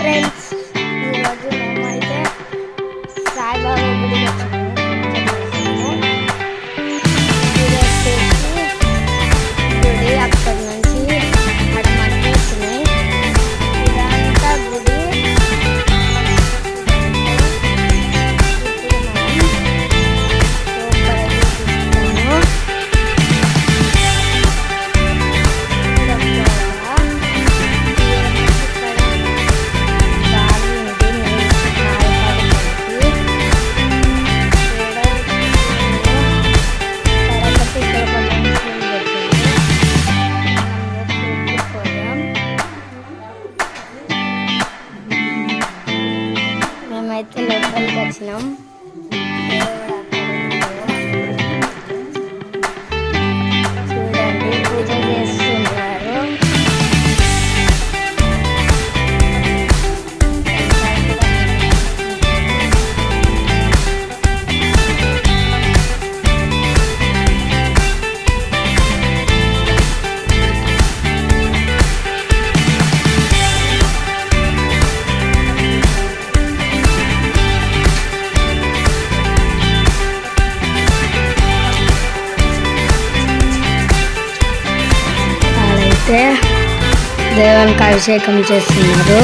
Friends, ఈరోజు మేమైతే సాయిబాబా గుడికి గుడి అక్కడి నుంచి అడమట్లు వచ్చినాయి. ఇదంతా గుడి. మేమైతే లోపలికి వచ్చినాం. చూడండి, పూజ చేస్తున్నారు. దేవునికి అభిషేకం చేస్తున్నారు.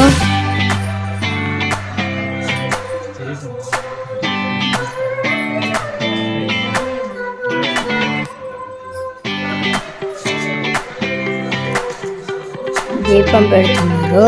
దీపం పెడుతున్నారు.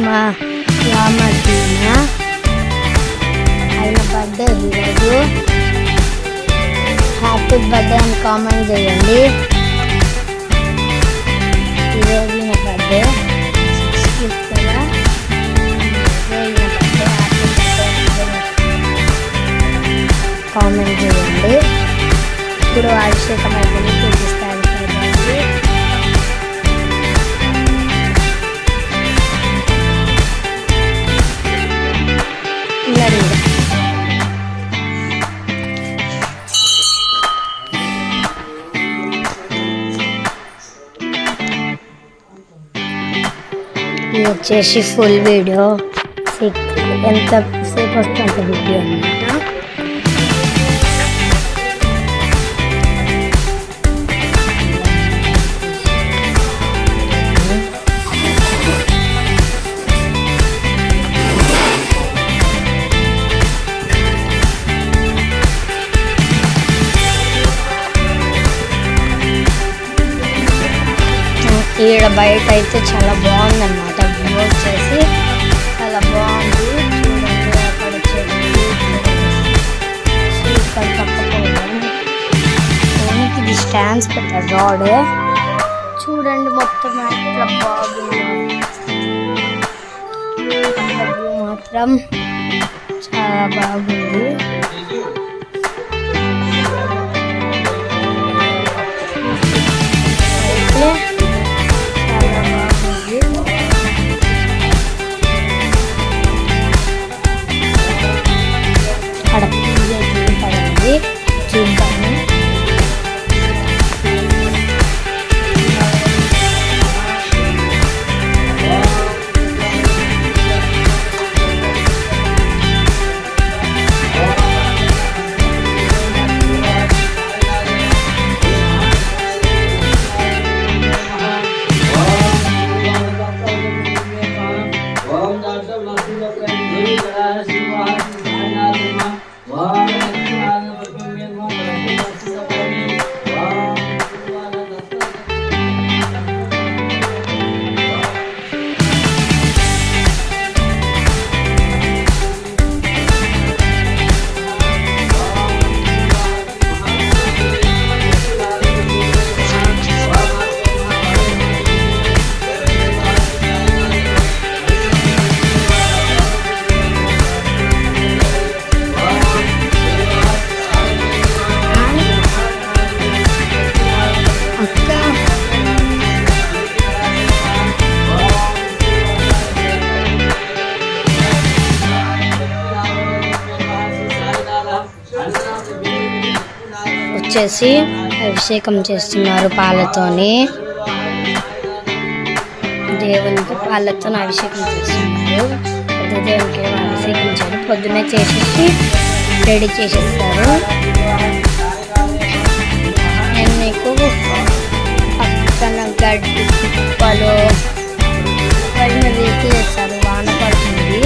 మా రామదీన ఆయన బర్త్డే ఈరోజు. హ్యాపీ బర్త్డే అని కామెంట్ చేయండి. ఈరోజు నా బర్త్డే 6th కదా. కామెంట్ చేయండి. ఇప్పుడు అభిషేకం అయిపోయి చూపిస్తాను కదండి. ఇది వచ్చేసి ఫుల్ వీడియో, ఎంత సేపు వస్తుంది అంత వీడియో అన్నమాట. ఈడ బయట అయితే చాలా బాగుంది అన్నమాట. వ్యూ వచ్చేసి చాలా బాగుంది. చూడండి, అక్కడ చెట్టు, ఇక్కడ పక్కపోయింది. ఇది స్టాండ్స్ పెట్టారు రాడ్. చూడండి, మొత్తం అట్లా బాగుంది. వ్యూ మాత్రం చాలా బాగుంది. చూద్దాము. వచ్చేసి అభిషేకం చేస్తున్నారు పాలతోని. దేవునికి పాలతో అభిషేకం చేస్తున్నారు. పెద్ద దేవునికి అభిషేకం చేయాలి. పొద్దున్నే చేసేసి రెడీ చేసేస్తారు. నేను మీకు పక్కన గడ్డి కుప్పలు పైన రీతి చేస్తారు. వాన పడుతుంది.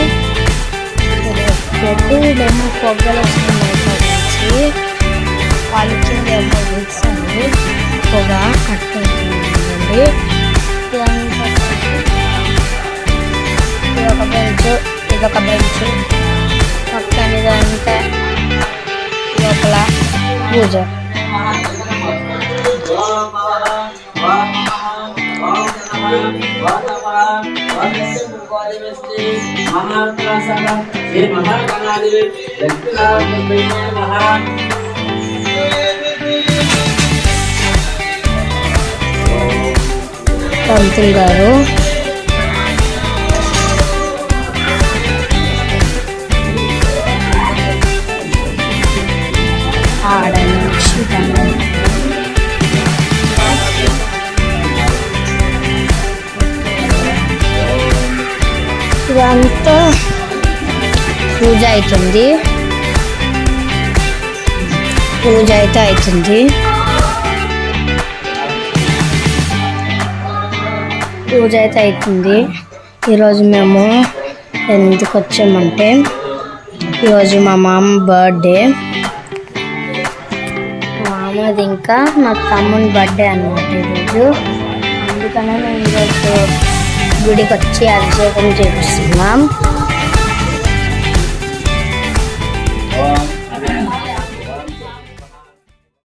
ఏమో పొగ్గలు వస్తున్నాయి. వాళ్ళు కింద ఏమో వేస్తారు. పొగ కట్టుకుంటుందండి. ఇదొక బెంచ్ పక్కన ఇదంతా లోపల పూజ. పంతులు గారు ఇదంతా పూజ అవుతుంది. పూజ అయితే అవుతుంది. ఈరోజు మేము ఎందుకు వచ్చామంటే ఈరోజు మా మామ బర్త్డే. మా మామది ఇంకా నా తమ్ముని బర్త్డే అన్నమాట ఈరోజు. అందుకనే మేము ఈరోజు గుడికి వచ్చి అభిషేకం చేపిస్తున్నాం.